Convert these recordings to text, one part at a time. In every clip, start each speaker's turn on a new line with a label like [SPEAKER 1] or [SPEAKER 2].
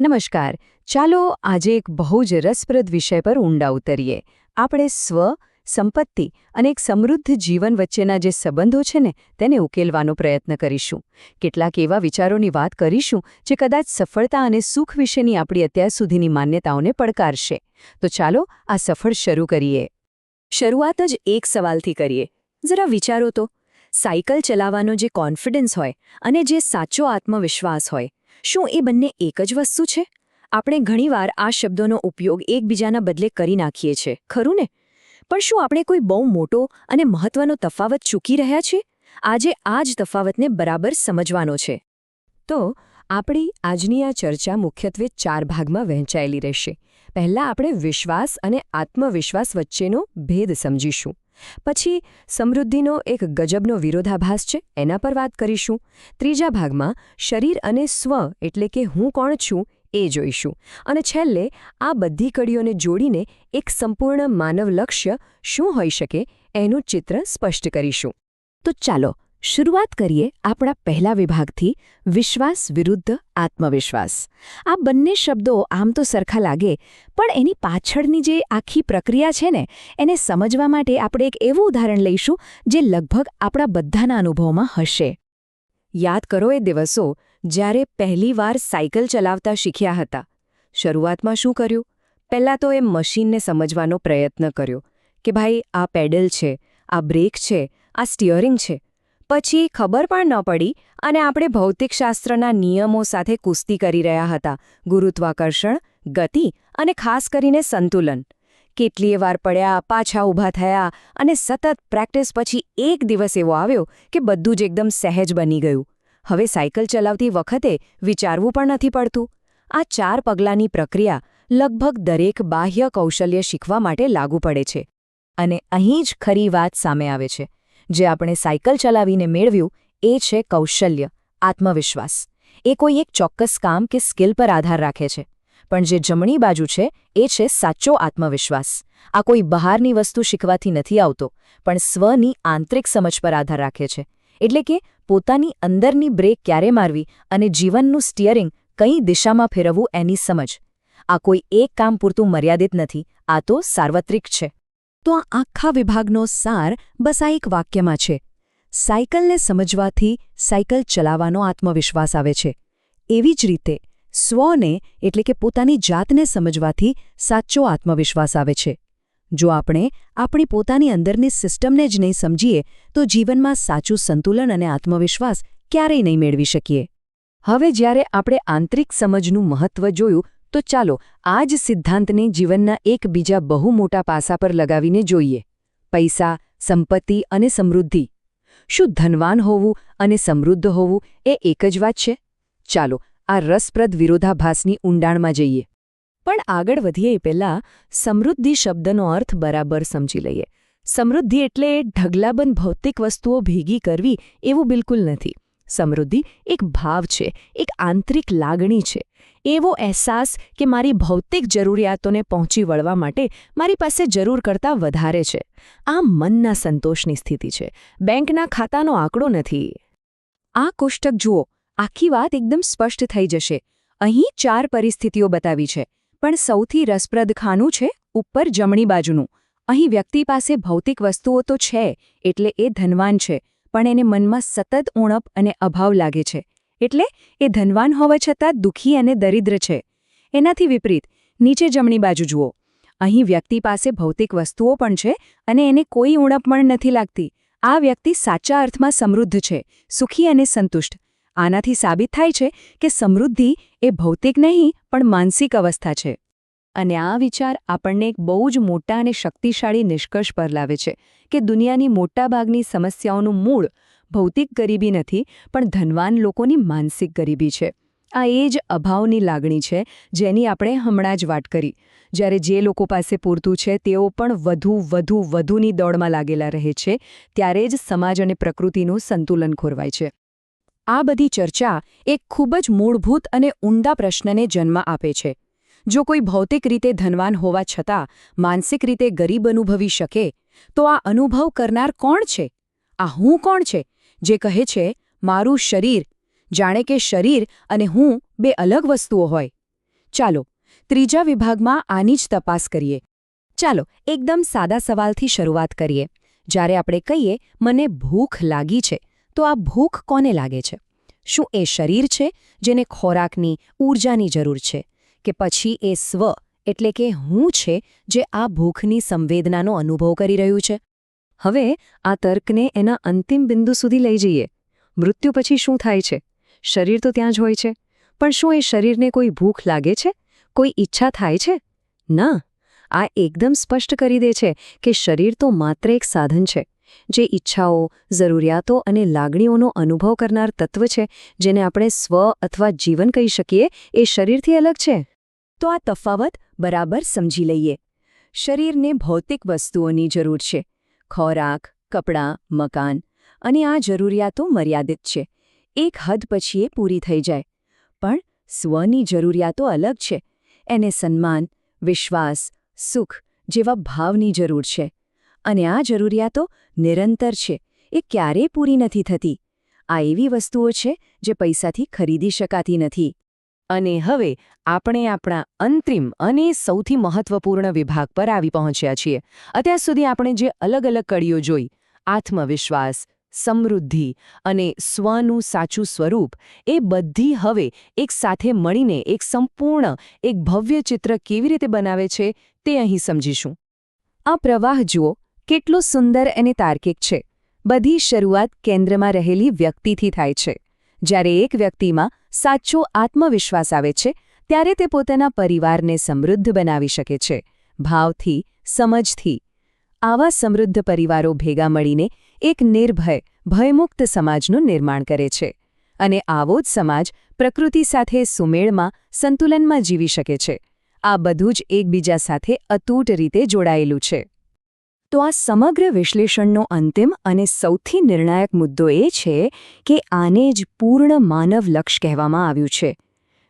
[SPEAKER 1] નમસ્કાર. ચાલો આજે એક બહુ જ રસપ્રદ વિષય પર ઊંડા ઉતરીએ. આપણે સ્વ, સંપત્તિ અને એક સમૃદ્ધ જીવન વચ્ચેના જે સંબંધો છે ને તેને ઉકેલવાનો પ્રયત્ન કરીશું. કેટલાક એવા વિચારોની વાત કરીશું જે કદાચ સફળતા અને સુખ વિશેની આપણી અત્યાર સુધીની માન્યતાઓને પડકારશે. તો ચાલો આ સફળ શરૂ કરીએ. શરૂઆત જ એક સવાલથી કરીએ. જરા વિચારો તો, સાયકલ ચલાવવાનો જે કોન્ફિડન્સ હોય અને જે સાચો આત્મવિશ્વાસ હોય, શું એ બંને એક જ વસ્તુ છે? આપણે ઘણીવાર આ શબ્દોનો ઉપયોગ એકબીજાના બદલે કરી નાખીએ છીએ, ખરું ને? પણ શું આપણે કોઈ બહુ મોટો અને મહત્વનો તફાવત ચૂકી રહ્યા છીએ? આજે આ જ તફાવતને બરાબર સમજવાનો છે. તો આપણી આજની આ ચર્ચા મુખ્યત્વે 4 ભાગમાં વહેંચાયેલી રહેશે. પહેલાં આપણે વિશ્વાસ અને આત્મવિશ્વાસ વચ્ચેનો ભેદ સમજીશું. પછી સમૃદ્ધિનો એક ગજબનો વિરોધાભાસ છે, એના પર વાત કરીશું. ત્રીજા ભાગમાં શરીર અને સ્વ એટલે કે હું કોણ છું એ જોઈશું. અને છેલ્લે આ બધી કડીઓને જોડીને એક સંપૂર્ણ માનવ લક્ષ્ય શું હોઈ શકે એનું ચિત્ર સ્પષ્ટ કરીશું. તો ચાલો શરૂઆત કરીએ આપણા પહેલા વિભાગથી, વિશ્વાસ વિરુદ્ધ આત્મવિશ્વાસ. આ બંને શબ્દો આમ તો સરખા લાગે, પણ એની પાછળની જે આખી પ્રક્રિયા છે ને એને સમજવા માટે આપણે એક એવું ઉદાહરણ લઈશું જે લગભગ આપણા બધાના અનુભવમાં હશે. યાદ કરો એ દિવસો જ્યારે પહેલીવાર સાયકલ ચલાવતા શીખ્યા હતા. શરૂઆતમાં શું કર્યું? પહેલાં તો એ મશીનને સમજવાનો પ્રયત્ન કર્યો કે ભાઈ આ પેડલ છે, આ બ્રેક છે, આ સ્ટિયરિંગ છે. પછી ખબર પણ ન પડી અને આપણે ભૌતિકશાસ્ત્રના નિયમો સાથે કુસ્તી કરી રહ્યા હતા. ગુરુત્વાકર્ષણ, ગતિ અને ખાસ કરીને સંતુલન. કેટલીય વાર પડ્યા, પાછા ઊભા થયા અને સતત પ્રેક્ટિસ પછી એક દિવસ એવો આવ્યો કે બધું જ એકદમ સહેજ બની ગયું. હવે સાયકલ ચલાવતી વખતે વિચારવું પણ નથી પડતું. આ 4 પગલાંની પ્રક્રિયા લગભગ દરેક બાહ્ય કૌશલ્ય શીખવા માટે લાગુ પડે છે. અને અહીં જ ખરી વાત સામે આવે છે. જે આપણે સાયકલ ચલાવીને મેળવ્યું એ છે કૌશલ્ય, આત્મવિશ્વાસ. એ કોઈ એક ચોક્કસ કામ કે સ્કિલ પર આધાર રાખે છે. પણ જે જમણી બાજુ છે એ છે સાચો આત્મવિશ્વાસ. આ કોઈ બહારની વસ્તુ શીખવાથી નથી આવતો, પણ સ્વની આંતરિક સમજ પર આધાર રાખે છે. એટલે કે પોતાની અંદરની બ્રેક ક્યારે મારવી અને જીવનનું સ્ટિયરિંગ કઈ દિશામાં ફેરવવું એની સમજ. આ કોઈ એક કામ પૂરતું મર્યાદિત નથી, આ તો સાર્વત્રિક છે. તો આ આખા વિભાગનો સાર બસ આ એક વાક્યમાં છે. સાયકલને સમજવાથી સાયકલ ચલાવવાનો આત્મવિશ્વાસ આવે છે. એવી જ રીતે સ્વને એટલે કે પોતાની જાતને સમજવાથી સાચો આત્મવિશ્વાસ આવે છે. જો આપણે આપણી પોતાની અંદરની સિસ્ટમને જ નહીં સમજીએ તો જીવનમાં સાચું સંતુલન અને આત્મવિશ્વાસ ક્યારેય નહીં મેળવી શકીએ. હવે જ્યારે આપણે આંતરિક સમજનું મહત્ત્વ જોયું, તો ચાલો આ જ સિદ્ધાંતને જીવનના એક બીજા બહુ મોટા પાસા પર લગાવીને જોઈએ. પૈસા, સંપત્તિ અને સમૃદ્ધિ. શું ધનવાન હોવું અને સમૃદ્ધ હોવું એ એક જ વાત છે? ચાલો આ રસપ્રદ વિરોધાભાસની ઊંડાણમાં જઈએ. પણ આગળ વધીએ એ પહેલાં સમૃદ્ધિ શબ્દનો અર્થ બરાબર સમજી લઈએ. સમૃદ્ધિ એટલે ઢગલાબંધ ભૌતિક વસ્તુઓ ભેગી કરવી એવું બિલકુલ નથી. સમૃદ્ધિ એક ભાવ છે, એક આંતરિક લાગણી છે. એવો અહેસાસ કે મારી ભૌતિક જરૂરિયાતોને પહોંચી વળવા માટે મારી પાસે જરૂર કરતાં વધારે છે. આ મનના સંતોષની સ્થિતિ છે, બેંકના ખાતાનો આંકડો નથી. આ કોષ્ટક જુઓ, આખી વાત એકદમ સ્પષ્ટ થઈ જશે. અહીં 4 પરિસ્થિતિઓ બતાવી છે, પણ સૌથી રસપ્રદ ખાનું છે ઉપર જમણી બાજુનું. અહીં વ્યક્તિ પાસે ભૌતિક વસ્તુઓ તો છે, એટલે એ ધનવાન છે, પણ એને મનમાં સતત ઉણપ અને અભાવ લાગે છે. એટલે એ ધનવાન હોવા છતાં દુઃખી અને દરિદ્ર છે. એનાથી વિપરીત નીચે જમણી બાજુ જુઓ. અહીં વ્યક્તિ પાસે ભૌતિક વસ્તુઓ પણ છે અને એને કોઈ ઉણપ પણ નથી લાગતી. આ વ્યક્તિ સાચા અર્થમાં સમૃદ્ધ છે, સુખી અને સંતુષ્ટ. આનાથી સાબિત થાય છે કે સમૃદ્ધિ એ ભૌતિક નહીં પણ માનસિક અવસ્થા છે. અને આ વિચાર આપણને એક બહુ જ મોટા અને શક્તિશાળી નિષ્કર્ષ પર લાવે છે કે દુનિયાની મોટાભાગની સમસ્યાઓનું મૂળ ભૌતિક ગરીબી નથી, પણ ધનવાન લોકોની માનસિક ગરીબી છે. આ એ જ અભાવની લાગણી છે જેની આપણે હમણાં જ વાત કરી. જ્યારે જે લોકો પાસે પૂરતું છે તેઓ પણ વધુની દોડમાં લાગેલા રહે છે, ત્યારે જ સમાજ અને પ્રકૃતિનું સંતુલન ખોરવાય છે. આ બધી ચર્ચા એક ખૂબ જ મૂળભૂત અને ઊંડા પ્રશ્નને જન્મ આપે છે. જો કોઈ ભૌતિક રીતે ધનવાન હોવા છતાં માનસિક રીતે ગરીબ અનુભવી શકે, તો આ અનુભવ કરનાર કોણ છે? આ હું કોણ છે જે કહે છે મારું શરીર, જાણે કે શરીર અને હું બે અલગ વસ્તુઓ હોય? ચાલો ત્રીજા વિભાગમાં આની જ તપાસ કરીએ. ચાલો એકદમ સાદા સવાલથી શરૂઆત કરીએ. જ્યારે આપણે કહીએ મને ભૂખ લાગી છે, તો આ ભૂખ કોને લાગે છે? શું એ શરીર છે જેને ખોરાકની, ઊર્જાની જરૂર છે, કે પછી એ સ્વ એટલે કે હું છે જે આ ભૂખની સંવેદનાનો અનુભવ કરી રહ્યું છે? હવે આ તર્કને એના અંતિમ બિંદુ સુધી લઈ જઈએ. મૃત્યુ પછી શું થાય છે? શરીર તો ત્યાં જ હોય છે, પણ શું એ શરીરને કોઈ ભૂખ લાગે છે? કોઈ ઈચ્છા થાય છે? ના. આ એકદમ સ્પષ્ટ કરી દે છે કે શરીર તો માત્ર એક સાધન છે, જે ઈચ્છાઓ, જરૂરિયાતો અને લાગણીઓનો અનુભવ કરનાર તત્વ છે, જેને આપણે સ્વ અથવા જીવન કહી શકીએ, એ શરીરથી અલગ છે. તો આ તફાવત બરાબર સમજી લઈએ. શરીરને ભૌતિક વસ્તુઓની જરૂર છે, ખોરાક, કપડાં, મકાન, અને આ જરૂરિયાતો મર્યાદિત છે. એક હદ પછી એ પૂરી થઈ જાય. પણ સ્વની જરૂરિયાતો અલગ છે. એને સન્માન, વિશ્વાસ, સુખ જેવા ભાવની જરૂર છે. અને આ જરૂરિયાતો નિરંતર છે, એ ક્યારેય પૂરી નથી થતી. આ એવી વસ્તુઓ છે જે પૈસાથી ખરીદી શકાતી નથી. અને હવે આપણે આપણા અંતિમ અને સૌથી મહત્વપૂર્ણ વિભાગ પર આવી પહોંચ્યા છીએ. અત્યાર સુધી આપણે જે અલગ અલગ કડીઓ જોઈ, આત્મવિશ્વાસ, સમૃદ્ધિ અને સ્વનું સાચું સ્વરૂપ, એ બધી હવે એક સાથે મળીને એક સંપૂર્ણ, એક ભવ્ય ચિત્ર કેવી રીતે બનાવે છે તે અહીં સમજીશું. આ પ્રવાહ જુઓ, કેટલો સુંદર અને તાર્કિક છે. બધી શરૂઆત કેન્દ્રમાં રહેલી વ્યક્તિથી થાય છે. જ્યારે એક વ્યક્તિમાં સાચો આત્મવિશ્વાસ આવે છે, ત્યારે તે પોતાના પરિવારને સમૃદ્ધ બનાવી શકે છે, ભાવથી, સમજથી. આવા સમૃદ્ધ પરિવારો ભેગા મળીને એક નિર્ભય, ભયમુક્ત સમાજનું નિર્માણ કરે છે. અને આવો જ સમાજ પ્રકૃતિ સાથે સુમેળમાં, સંતુલનમાં જીવી શકે છે. આ બધું જ એકબીજા સાથે અતૂટ રીતે જોડાયેલું છે. તો આ સમગ્ર વિશ્લેષણનો અંતિમ અને સૌથી નિર્ણાયક મુદ્દો એ છે કે આને જ પૂર્ણ માનવ લક્ષ્ય કહેવામાં આવ્યું છે.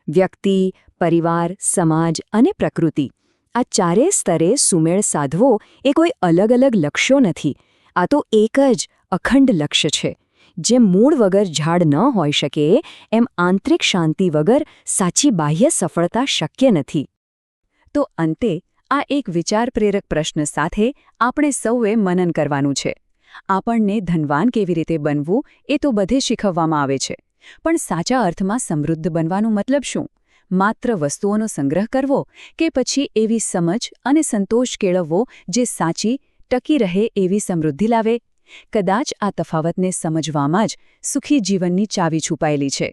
[SPEAKER 1] વ્યક્તિ, પરિવાર, સમાજ અને પ્રકૃતિ, આ ચારેય સ્તરે સુમેળ સાધવો એ કોઈ અલગ અલગ લક્ષ્યો નથી. આ તો એક જ અખંડ લક્ષ્ય છે. જેમ મૂળ વગર ઝાડ ન હોઈ શકે, એમ આંતરિક શાંતિ વગર સાચી બાહ્ય સફળતા શક્ય નથી. તો અંતે આ એક વિચાર પ્રેરક પ્રશ્ન સાથે આપણે સૌએ મનન કરવાનું છે. આપણને ધનવાન કેવી રીતે બનવું એ તો બધે શીખવવામાં આવે છે, પણ સાચા અર્થમાં સમૃદ્ધ બનવાનો મતલબ શું? માત્ર વસ્તુઓનો સંગ્રહ કરવો, કે પછી એવી સમજ અને સંતોષ કેળવવો જે સાચી, ટકી રહે એવી સમૃદ્ધિ લાવે? કદાચ આ તફાવતને સમજવામાં જ સુખી જીવનની ચાવી છુપાયેલી છે.